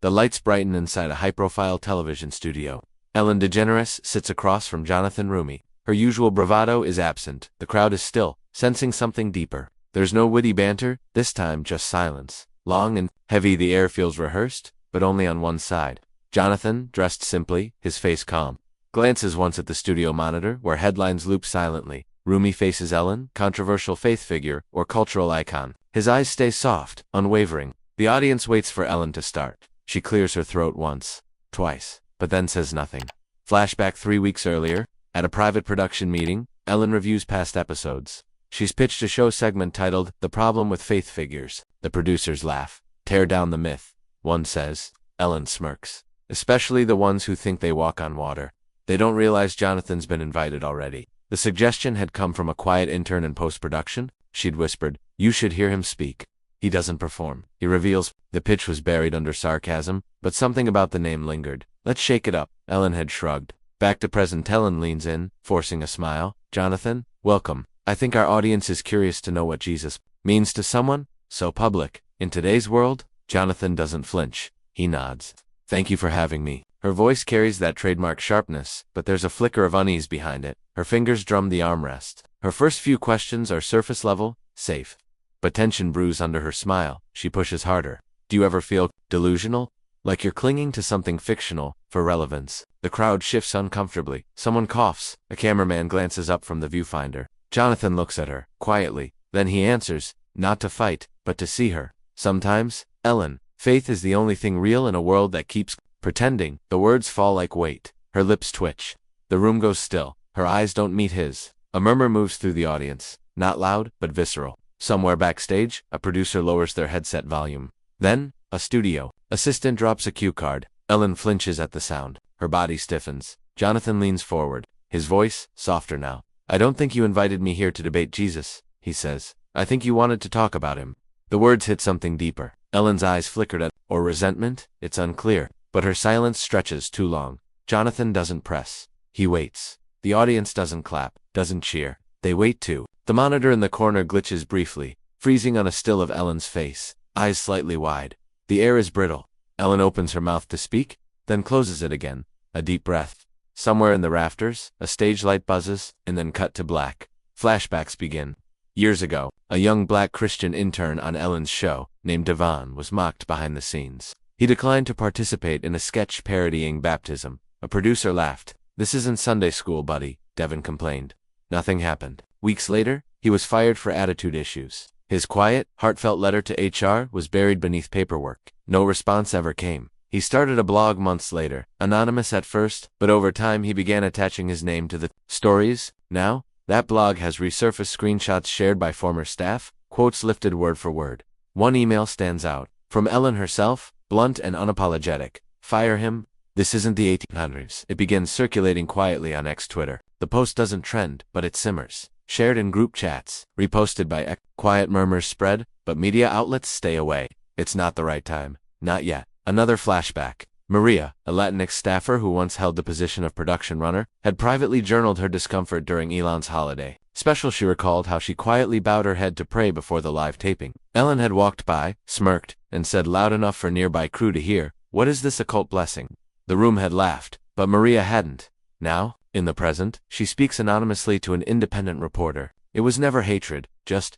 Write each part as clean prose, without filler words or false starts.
The lights brighten inside a high-profile television studio. Ellen DeGeneres sits across from Jonathan Roumie. Her usual bravado is absent. The crowd is still, sensing something deeper. There's no witty banter, this time just silence. Long and heavy the air feels rehearsed, but only on one side. Jonathan, dressed simply, his face calm, glances once at the studio monitor, where headlines loop silently. Roumie faces Ellen, controversial faith figure, or cultural icon. His eyes stay soft, unwavering. The audience waits for Ellen to start. She clears her throat once, twice, but then says nothing. Flashback 3 weeks earlier, at a private production meeting, Ellen reviews past episodes. She's pitched a show segment titled, "The Problem with Faith Figures." The producers laugh. "Tear down the myth," one says. Ellen smirks. "Especially the ones who think they walk on water." They don't realize Jonathan's been invited already. The suggestion had come from a quiet intern in post-production. She'd whispered, "You should hear him speak." He doesn't perform. He reveals. The pitch was buried under sarcasm, but something about the name lingered. "Let's shake it up." Ellen had shrugged. Back to present. Ellen leans in, forcing a smile. "Jonathan, welcome. I think our audience is curious to know what Jesus means to someone so public. In today's world." Jonathan doesn't flinch. He nods. "Thank you for having me." Her voice carries that trademark sharpness, but there's a flicker of unease behind it. Her fingers drum the armrest. Her first few questions are surface level, safe. But tension brews under her smile. She pushes harder. "Do you ever feel delusional? Like you're clinging to something fictional for relevance?" The crowd shifts uncomfortably. Someone coughs. A cameraman glances up from the viewfinder. Jonathan looks at her, quietly. Then he answers, not to fight, but to see her. "Sometimes, Ellen, faith is the only thing real in a world that keeps pretending." The words fall like weight. Her lips twitch. The room goes still. Her eyes don't meet his. A murmur moves through the audience. Not loud, but visceral. Somewhere backstage, a producer lowers their headset volume. Then, a studio assistant drops a cue card. Ellen flinches at the sound. Her body stiffens. Jonathan leans forward. His voice, softer now. "I don't think you invited me here to debate Jesus," he says. "I think you wanted to talk about him." The words hit something deeper. Ellen's eyes flickered at, or resentment, it's unclear. But her silence stretches too long. Jonathan doesn't press. He waits. The audience doesn't clap, doesn't cheer. They wait too. The monitor in the corner glitches briefly, freezing on a still of Ellen's face, eyes slightly wide. The air is brittle. Ellen opens her mouth to speak, then closes it again. A deep breath. Somewhere in the rafters, a stage light buzzes, and then cut to black. Flashbacks begin. Years ago, a young black Christian intern on Ellen's show, named Devon, was mocked behind the scenes. He declined to participate in a sketch parodying baptism. A producer laughed. "This isn't Sunday school, buddy," Devon complained. Nothing happened. Weeks later, he was fired for attitude issues. His quiet, heartfelt letter to HR was buried beneath paperwork. No response ever came. He started a blog months later, anonymous at first, but over time he began attaching his name to the stories. Now, that blog has resurfaced screenshots shared by former staff, quotes lifted word for word. One email stands out. From Ellen herself, blunt and unapologetic. "Fire him. This isn't the 1800s. It begins circulating quietly on X Twitter. The post doesn't trend, but it simmers. Shared in group chats, reposted by X. Quiet murmurs spread, but media outlets stay away. It's not the right time. Not yet. Another flashback. Maria, a Latinx staffer who once held the position of production runner, had privately journaled her discomfort during Elon's holiday special. She recalled how she quietly bowed her head to pray before the live taping. Ellen had walked by, smirked, and said loud enough for nearby crew to hear, "What is this occult blessing?" The room had laughed, but Maria hadn't. Now, in the present, she speaks anonymously to an independent reporter. It was never hatred, just ...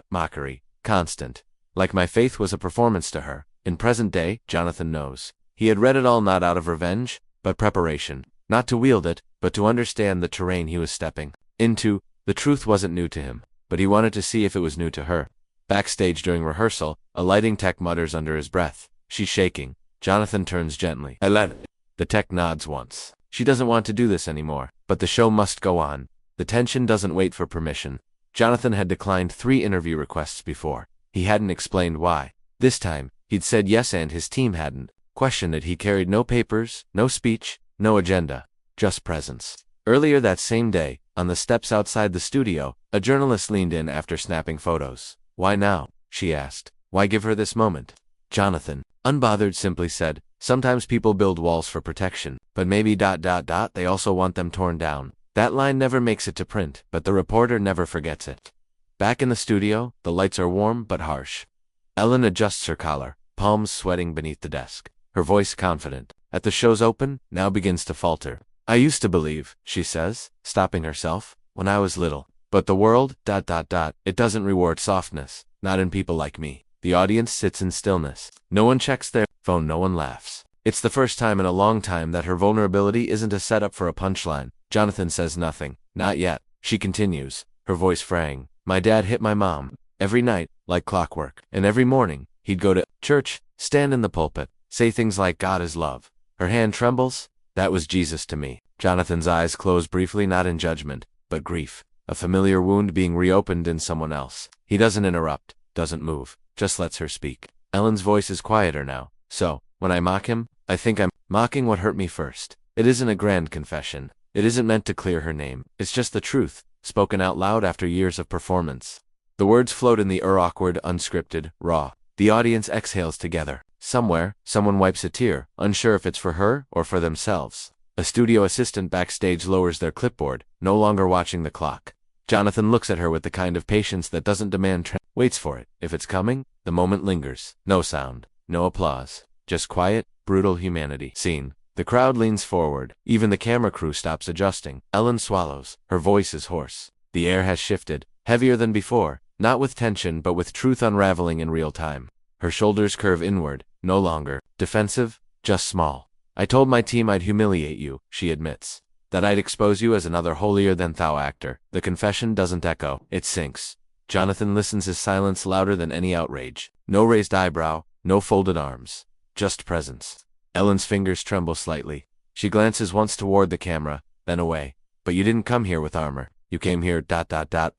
mockery. Constant. Like my faith was a performance to her. In present day, Jonathan knows. He had read it all not out of revenge, but preparation. Not to wield it, but to understand the terrain he was stepping into. The truth wasn't new to him, but he wanted to see if it was new to her. Backstage during rehearsal, a lighting tech mutters under his breath. "She's shaking." Jonathan turns gently. "I let it." The tech nods once. She doesn't want to do this anymore, but the show must go on. The tension doesn't wait for permission. Jonathan had declined 3 interview requests before. He hadn't explained why. This time, he'd said yes and his team hadn't. Questioned it. He carried no papers, no speech, no agenda, just presence. Earlier that same day, on the steps outside the studio, a journalist leaned in after snapping photos. "Why now?" she asked. "Why give her this moment?" Jonathan, unbothered, simply said, "Sometimes people build walls for protection, but maybe ... they also want them torn down." That line never makes it to print, but the reporter never forgets it. Back in the studio, the lights are warm but harsh. Ellen adjusts her collar, palms sweating beneath the desk. her voice confident. At the show's open, now begins to falter. I used to believe, she says, stopping herself, when I was little. But the world, it doesn't reward softness, not in people like me. The audience sits in stillness. No one checks their phone, no one laughs. It's the first time in a long time that her vulnerability isn't a setup for a punchline. Jonathan says nothing. Not yet. She continues, her voice fraying. My dad hit my mom. Every night, like clockwork. And every morning, he'd go to church, stand in the pulpit, say things like God is love. Her hand trembles. That was Jesus to me. Jonathan's eyes close briefly, not in judgment, but grief. A familiar wound being reopened in someone else. He doesn't interrupt, doesn't move, just lets her speak. Ellen's voice is quieter now. So, when I mock him, I think I'm mocking what hurt me first. It isn't a grand confession. It isn't meant to clear her name. It's just the truth, spoken out loud after years of performance. The words float in the awkward, unscripted, raw. The audience exhales together. Somewhere, someone wipes a tear, unsure if it's for her or for themselves. A studio assistant backstage lowers their clipboard, no longer watching the clock. Jonathan looks at her with the kind of patience that doesn't demand waits for it. If it's coming, the moment lingers. No sound, no applause, just quiet, brutal humanity. Scene. The crowd leans forward. Even the camera crew stops adjusting. Ellen swallows. Her voice is hoarse. The air has shifted, heavier than before, not with tension but with truth unraveling in real time. Her shoulders curve inward, no longer defensive, just small. I told my team I'd humiliate you, she admits. That I'd expose you as another holier-than-thou actor. The confession doesn't echo, it sinks. Jonathan listens, his silence louder than any outrage. No raised eyebrow, no folded arms. Just presence. Ellen's fingers tremble slightly. She glances once toward the camera, then away. But you didn't come here with armor. You came here ...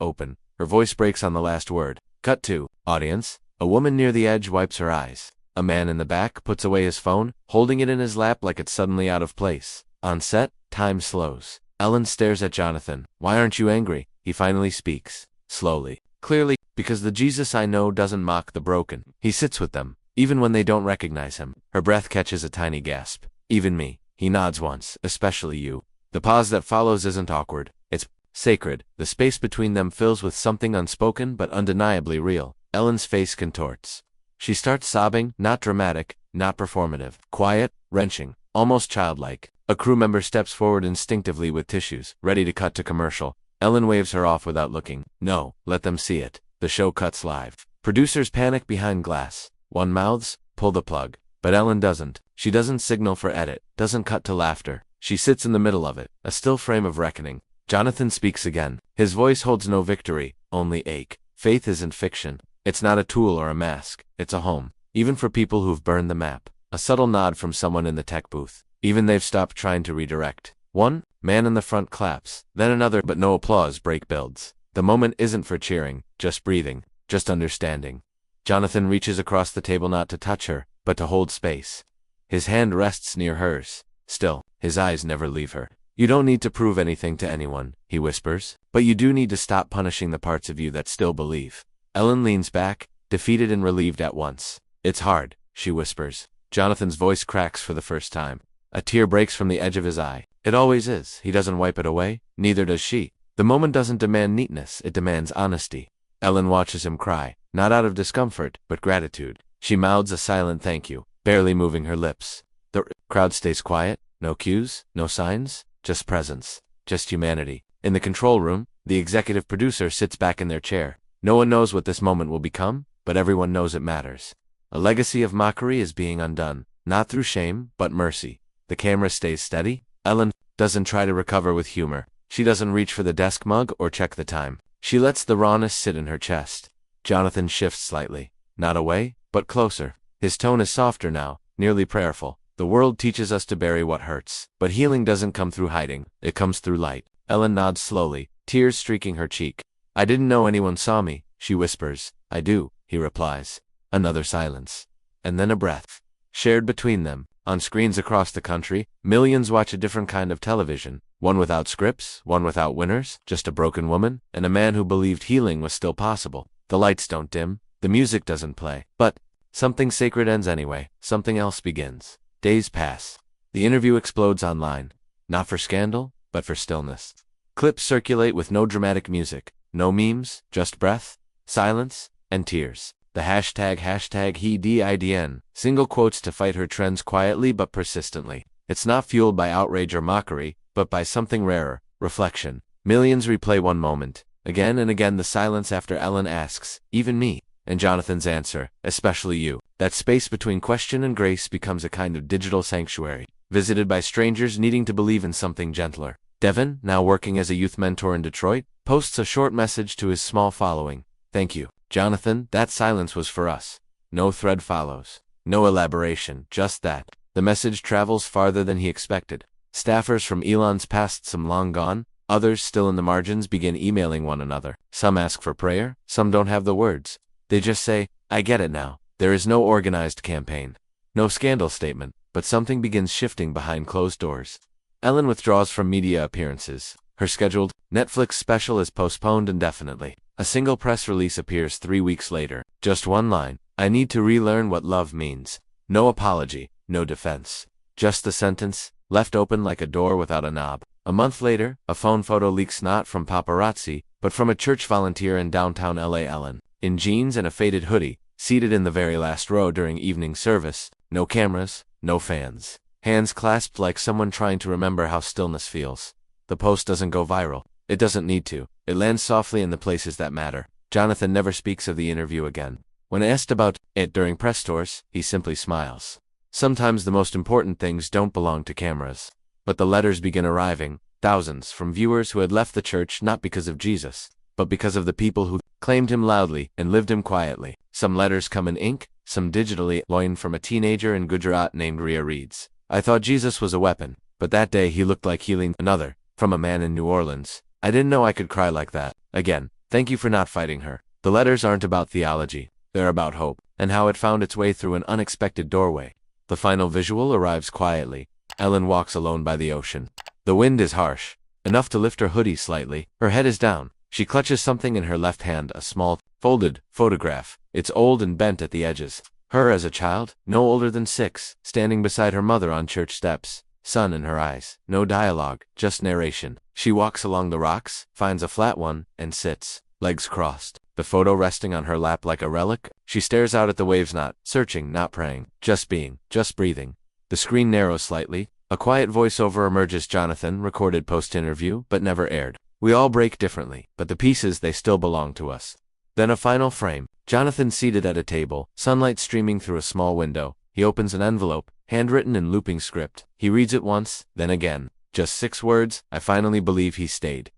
open. Her voice breaks on the last word. Cut to audience. A woman near the edge wipes her eyes. A man in the back puts away his phone, holding it in his lap like it's suddenly out of place. On set, time slows. Ellen stares at Jonathan. Why aren't you angry? He finally speaks. Slowly. Clearly, because the Jesus I know doesn't mock the broken. He sits with them, even when they don't recognize him. Her breath catches a tiny gasp. Even me. He nods once, especially you. The pause that follows isn't awkward. It's sacred. The space between them fills with something unspoken but undeniably real. Ellen's face contorts. She starts sobbing, not dramatic, not performative. Quiet, wrenching, almost childlike. A crew member steps forward instinctively with tissues, ready to cut to commercial. Ellen waves her off without looking. No, let them see it. The show cuts live. Producers panic behind glass. One mouths, pull the plug. But Ellen doesn't. She doesn't signal for edit, doesn't cut to laughter. She sits in the middle of it, a still frame of reckoning. Jonathan speaks again. His voice holds no victory, only ache. Faith isn't fiction. It's not a tool or a mask. It's a home. Even for people who've burned the map. A subtle nod from someone in the tech booth. Even they've stopped trying to redirect. One man in the front claps, then another, but no applause. Break builds. The moment isn't for cheering, just breathing, just understanding. Jonathan reaches across the table not to touch her, but to hold space. His hand rests near hers. Still, his eyes never leave her. You don't need to prove anything to anyone, he whispers, but you do need to stop punishing the parts of you that still believe. Ellen leans back, defeated and relieved at once. It's hard, she whispers. Jonathan's voice cracks for the first time. A tear breaks from the edge of his eye. It always is. He doesn't wipe it away, neither does she. The moment doesn't demand neatness, it demands honesty. Ellen watches him cry, not out of discomfort, but gratitude. She mouths a silent thank you, barely moving her lips. The crowd stays quiet, no cues, no signs, just presence, just humanity. In the control room, the executive producer sits back in their chair. No one knows what this moment will become, but everyone knows it matters. A legacy of mockery is being undone, not through shame, but mercy. The camera stays steady. Ellen doesn't try to recover with humor. She doesn't reach for the desk mug or check the time. She lets the rawness sit in her chest. Jonathan shifts slightly. Not away, but closer. His tone is softer now, nearly prayerful. The world teaches us to bury what hurts, but healing doesn't come through hiding. It comes through light. Ellen nods slowly, tears streaking her cheek. I didn't know anyone saw me, she whispers. I do, he replies. Another silence. And then a breath. Shared between them. On screens across the country, millions watch a different kind of television. One without scripts, one without winners, just a broken woman, and a man who believed healing was still possible. The lights don't dim, the music doesn't play. But something sacred ends anyway. Something else begins. Days pass. The interview explodes online. Not for scandal, but for stillness. Clips circulate with no dramatic music. No memes, just breath, silence, and tears. The hashtag he didn. Single quotes to fight her trends quietly but persistently. It's not fueled by outrage or mockery, but by something rarer, reflection. Millions replay one moment. Again and again the silence after Ellen asks, even me? And Jonathan's answer, especially you. That space between question and grace becomes a kind of digital sanctuary, visited by strangers needing to believe in something gentler. Devin, now working as a youth mentor in Detroit, posts a short message to his small following. Thank you, Jonathan, that silence was for us. No thread follows. No elaboration, just that. The message travels farther than he expected. Staffers from Elon's past, some long gone, others still in the margins, begin emailing one another. Some ask for prayer, some don't have the words. They just say, I get it now. There is no organized campaign. No scandal statement, but something begins shifting behind closed doors. Ellen withdraws from media appearances. Her scheduled Netflix special is postponed indefinitely. A single press release appears 3 weeks later. Just one line. I need to relearn what love means. No apology, no defense. Just the sentence, left open like a door without a knob. A month later, a phone photo leaks not from paparazzi, but from a church volunteer in downtown LA. Ellen, in jeans and a faded hoodie, seated in the very last row during evening service. No cameras, no fans. Hands clasped like someone trying to remember how stillness feels. The post doesn't go viral. It doesn't need to. It lands softly in the places that matter. Jonathan never speaks of the interview again. When asked about it during press tours, he simply smiles. Sometimes the most important things don't belong to cameras. But the letters begin arriving, thousands, from viewers who had left the church not because of Jesus, but because of the people who claimed him loudly and lived him quietly. Some letters come in ink, some digitally. Loin from a teenager in Gujarat named Ria reads, I thought Jesus was a weapon, but that day he looked like healing. Another, from a man in New Orleans, I didn't know I could cry like that. Again, thank you for not fighting her. The letters aren't about theology. They're about hope, and how it found its way through an unexpected doorway. The final visual arrives quietly. Ellen walks alone by the ocean. The wind is harsh, enough to lift her hoodie slightly. Her head is down. She clutches something in her left hand, a small, folded photograph. It's old and bent at the edges. Her as a child, no older than 6, standing beside her mother on church steps. Sun in her eyes. No dialogue, just narration. She walks along the rocks, finds a flat one, and sits, legs crossed. The photo resting on her lap like a relic. She stares out at the waves, not searching, not praying, just being, just breathing. The screen narrows slightly. A quiet voiceover emerges. Jonathan, recorded post-interview, but never aired. We all break differently, but the pieces, they still belong to us. Then a final frame. Jonathan seated at a table, sunlight streaming through a small window. He opens an envelope, handwritten in looping script. He reads it once, then again. Just 6 words. I finally believe he stayed.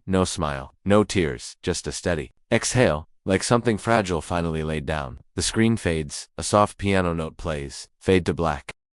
No smile, no tears, just a steady exhale, like something fragile finally laid down. The screen fades. A soft piano note plays. Fade to black.